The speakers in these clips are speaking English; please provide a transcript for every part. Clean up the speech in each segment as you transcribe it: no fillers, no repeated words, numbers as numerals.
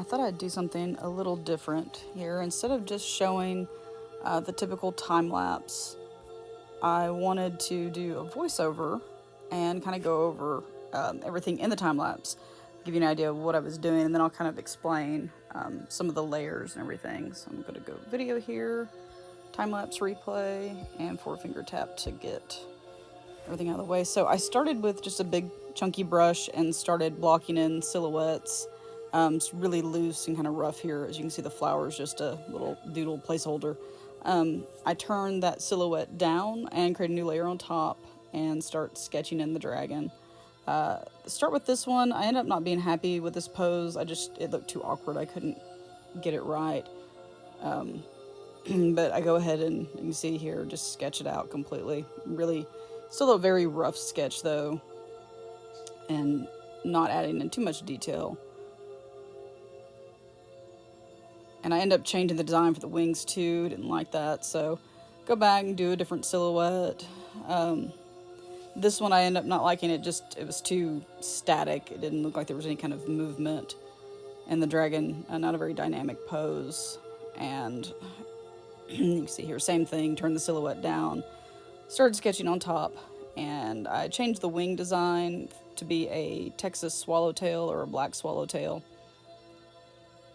I thought I'd do something a little different here. Instead of just showing the typical time lapse, I wanted to do a voiceover and kind of go over everything in the time lapse, give you an idea of what I was doing, and then I'll kind of explain some of the layers and everything. So I'm going to go video here, time lapse replay, and four finger tap to get everything out of the way. So I started with just a big chunky brush and started blocking in silhouettes. It's really loose and kind of rough here. As you can see, the flower is just a little doodle placeholder. I turn that silhouette down and create a new layer on top and start sketching in the dragon. Start with this one. I ended up not being happy with this pose. It looked too awkward. I couldn't get it right. But I go ahead and you can see here, just sketch it out completely. Really, still a very rough sketch though, and not adding in too much detail. And I end up changing the design for the wings too. Didn't like that, so go back and do a different silhouette. This one I end up not liking. It was too static. It didn't look like there was any kind of movement. And the dragon, not a very dynamic pose. And you can see here, same thing, turn the silhouette down. Started sketching on top, and I changed the wing design to be a Texas swallowtail or a black swallowtail.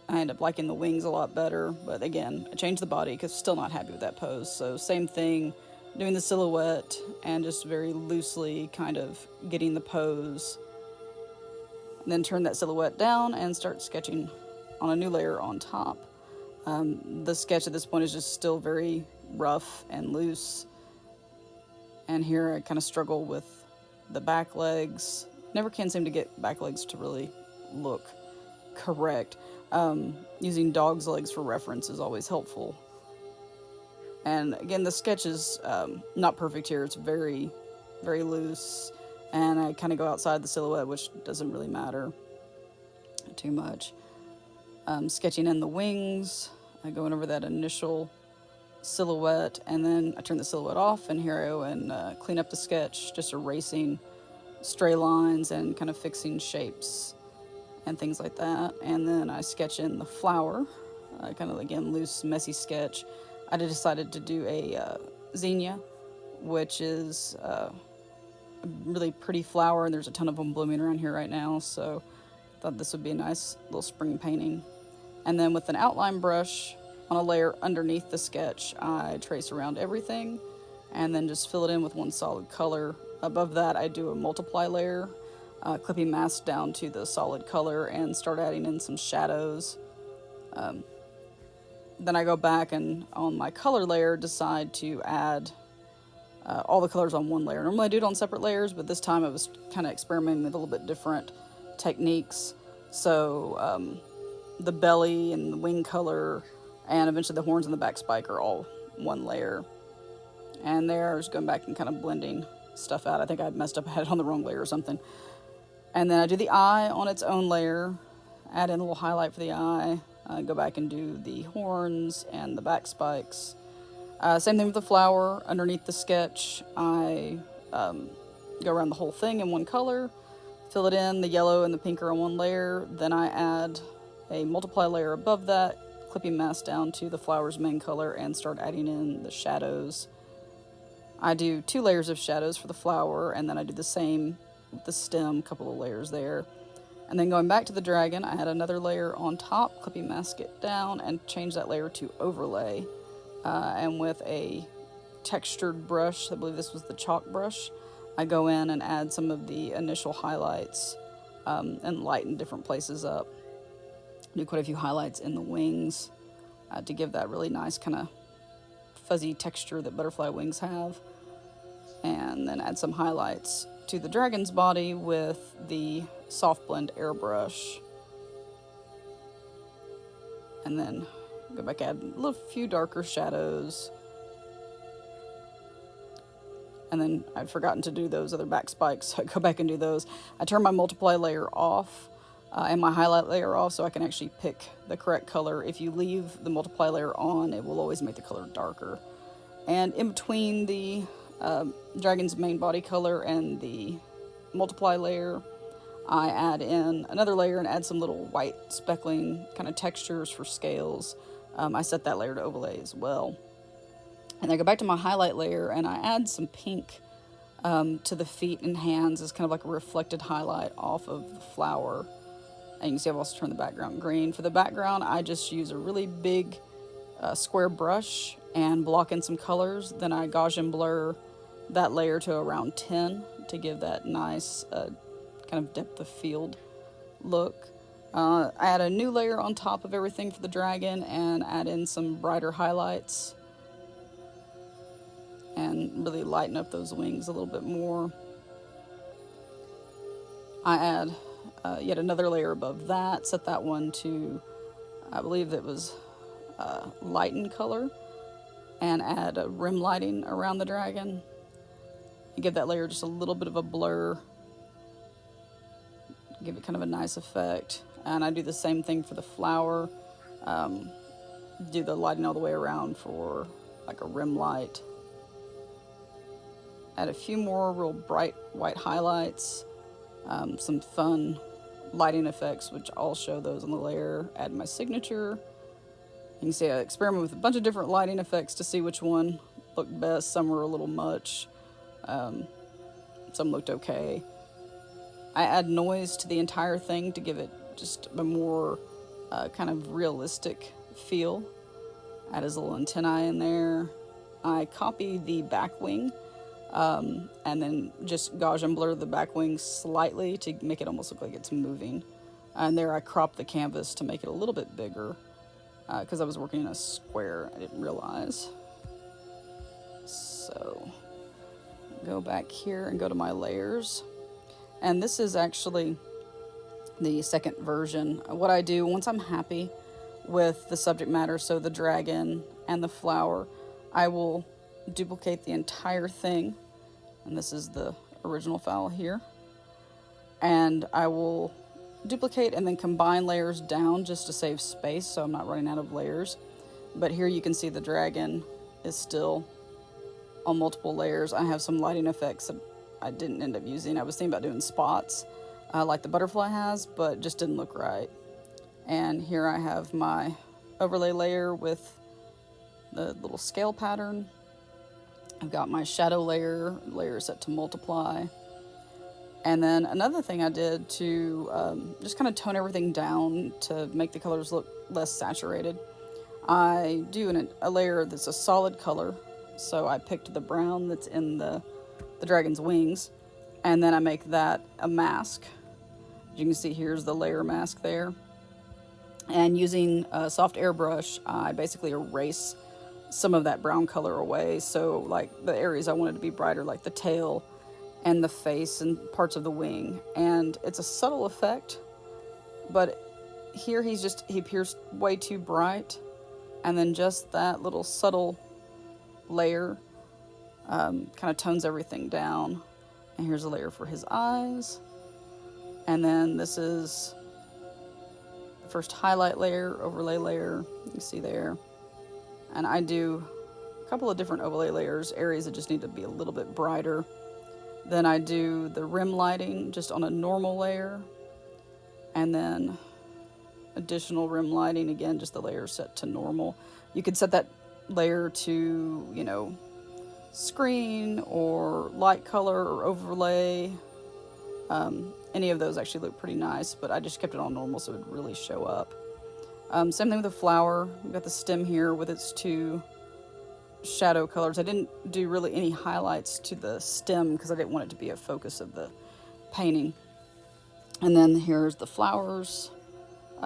I end up liking the wings a lot better, but again, I changed the body because still not happy with that pose. So same thing, doing the silhouette and just very loosely kind of getting the pose. And then turn that silhouette down and start sketching on a new layer on top. The sketch at this point is just still very rough and loose. And here I kind of struggle with the back legs. Never can seem to get back legs to really look correct. Using dog's legs for reference is always helpful. And again, the sketch is not perfect here. It's very, very loose. And I kind of go outside the silhouette, which doesn't really matter too much. Sketching in the wings. I go in over that initial silhouette, and then I turn the silhouette off, and here I go and clean up the sketch, just erasing stray lines and kind of fixing shapes and things like that. And then I sketch in the flower, kind of again loose, messy sketch. I decided to do a zinnia, which is a really pretty flower, and there's a ton of them blooming around here right now, so I thought this would be a nice little spring painting. And then with an outline brush on a layer underneath the sketch, I trace around everything and then just fill it in with one solid color. Above that, I do a multiply layer, clipping mask down to the solid color and start adding in some shadows. Then I go back and on my color layer decide to add all the colors on one layer. Normally I do it on separate layers, but this time I was kind of experimenting with a little bit different techniques. So the belly and the wing color and eventually the horns and the back spike are all one layer. And there I was going back and kind of blending stuff out. I think I messed up, I had it on the wrong layer or something. And then I do the eye on its own layer, add in a little highlight for the eye, go back and do the horns and the back spikes. Same thing with the flower. Underneath the sketch, I go around the whole thing in one color, fill it in, the yellow and the pink are on one layer, then I add a multiply layer above that, clipping mask down to the flower's main color and start adding in the shadows. I do 2 layers of shadows for the flower, and then I do the same with the stem, couple of layers there. And then going back to the dragon, I add another layer on top, clipping mask it down, and change that layer to overlay. And with a textured brush, I believe this was the chalk brush, I go in and add some of the initial highlights and lighten different places up. Do quite a few highlights in the wings to give that really nice kind of fuzzy texture that butterfly wings have. And then add some highlights to the dragon's body with the soft blend airbrush. And then go back, add a few darker shadows. And then I'd forgotten to do those other back spikes, so I go back and do those. I turn my multiply layer off and my highlight layer off so I can actually pick the correct color. If you leave the multiply layer on, it will always make the color darker. And in between the dragon's main body color and the multiply layer, I add in another layer and add some little white speckling kind of textures for scales. I set that layer to overlay as well. And I go back to my highlight layer and I add some pink to the feet and hands as kind of like a reflected highlight off of the flower. And you can see I've also turned the background green. For the background, I just use a really big square brush and block in some colors. Then I Gaussian blur that layer to around 10 to give that nice kind of depth of field look. I add a new layer on top of everything for the dragon and add in some brighter highlights and really lighten up those wings a little bit more. I add yet another layer above that, set that one to, I believe it was lighten color, and add a rim lighting around the dragon. And give that layer just a little bit of a blur, give it kind of a nice effect. And I do the same thing for the flower, do the lighting all the way around for like a rim light. Add a few more real bright white highlights, some fun lighting effects, which I'll show those on the layer. Add my signature. You can see I experiment with a bunch of different lighting effects to see which one looked best. Some were a little much, some looked okay. I add noise to the entire thing to give it just a more kind of realistic feel. Add his little antennae in there. I copy the back wing and then just Gaussian blur the back wing slightly to make it almost look like it's moving. And there I crop the canvas to make it a little bit bigger because I was working in a square. I didn't realize. So go back here and go to my layers. And this is actually the second version. What I do once I'm happy with the subject matter, so the dragon and the flower, I will duplicate the entire thing. And this is the original file here. And I will duplicate and then combine layers down just to save space so I'm not running out of layers. But here you can see the dragon is still on multiple layers. I have some lighting effects that I didn't end up using. I was thinking about doing spots like the butterfly has, but just didn't look right. And here I have my overlay layer with the little scale pattern. I've got my shadow layer set to multiply. And then another thing I did to just kind of tone everything down to make the colors look less saturated, I do a layer that's a solid color. So I picked the brown that's in the dragon's wings, and then I make that a mask. As you can see, here's the layer mask there. And using a soft airbrush, I basically erase some of that brown color away. So like the areas I wanted to be brighter, like the tail and the face and parts of the wing. And it's a subtle effect, but here he appears way too bright. And then just that little subtle layer kind of tones everything down. And here's a layer for his eyes. And then this is the first highlight layer, overlay layer, you can see there. And I do a couple of different overlay layers, areas that just need to be a little bit brighter. Then I do the rim lighting just on a normal layer. And then additional rim lighting, again, just the layer set to normal. You could set that layer to, you know, screen or light color or overlay. Any of those actually look pretty nice, but I just kept it on normal so it would really show up. Same thing with the flower. We've got the stem here with its two shadow colors. I didn't do really any highlights to the stem because I didn't want it to be a focus of the painting. And then here's the flowers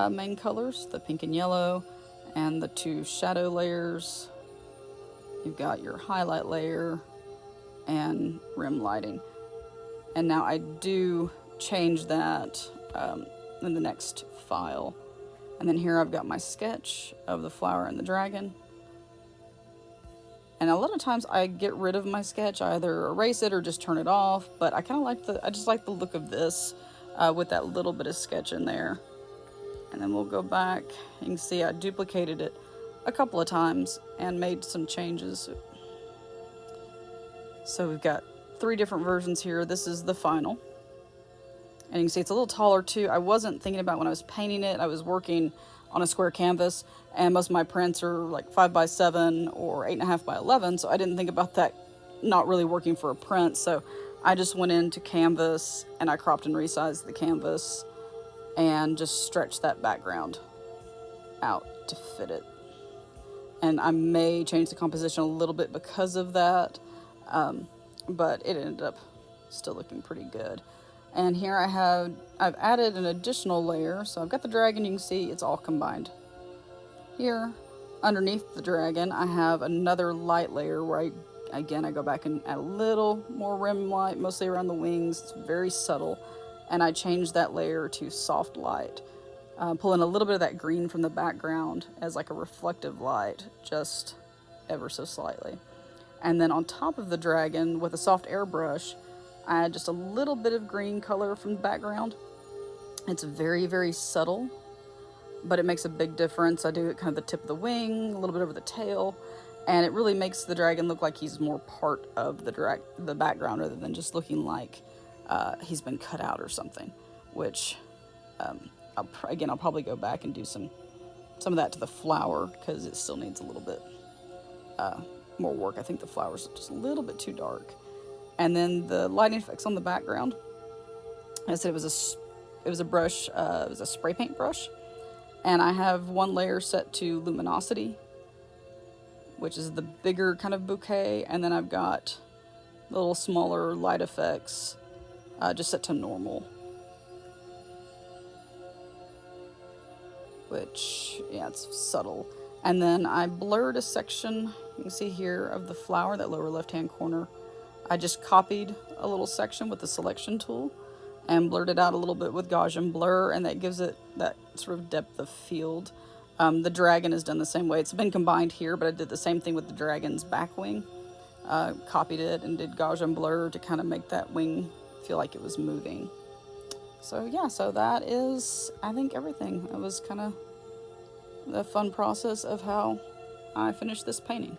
main colors, the pink and yellow, and the two shadow layers. You've got your highlight layer and rim lighting. And now I do change that in the next file. And then here I've got my sketch of the flower and the dragon. And a lot of times I get rid of my sketch, I either erase it or just turn it off, but I just like the look of this with that little bit of sketch in there. And then we'll go back. You can see I duplicated it a couple of times and made some changes. So we've got 3 different versions here. This is the final. And you can see it's a little taller too. I wasn't thinking about when I was painting it. I was working on a square canvas, and most of my prints are like 5x7 or 8.5x11, so I didn't think about that not really working for a print. So I just went into canvas and I cropped and resized the canvas and just stretched that background out to fit it. And I may change the composition a little bit because of that, but it ended up still looking pretty good. And here I've added an additional layer. So I've got the dragon, you can see it's all combined. Here, underneath the dragon, I have another light layer where I go back and add a little more rim light, mostly around the wings. It's very subtle. And I changed that layer to soft light. Pull in a little bit of that green from the background as like a reflective light, just ever so slightly. And then on top of the dragon, with a soft airbrush, I add just a little bit of green color from the background. It's very, very subtle, but it makes a big difference. I do it kind of the tip of the wing, a little bit over the tail, and it really makes the dragon look like he's more part of the background rather than just looking like he's been cut out or something, which I'll probably go back and do some of that to the flower because it still needs a little bit more work. I think the flowers are just a little bit too dark. And then the lighting effects on the background, I said it was a brush, it was a spray paint brush, and I have one layer set to luminosity, which is the bigger kind of bouquet, and then I've got little smaller light effects just set to normal, which, yeah, it's subtle. And then I blurred a section, you can see here, of the flower, that lower left-hand corner. I just copied a little section with the selection tool and blurred it out a little bit with Gaussian blur, and that gives it that sort of depth of field. The dragon is done the same way. It's been combined here, but I did the same thing with the dragon's back wing. Copied it and did Gaussian blur to kind of make that wing feel like it was moving. So yeah, so that is, I think, everything. It was kind of the fun process of how I finished this painting.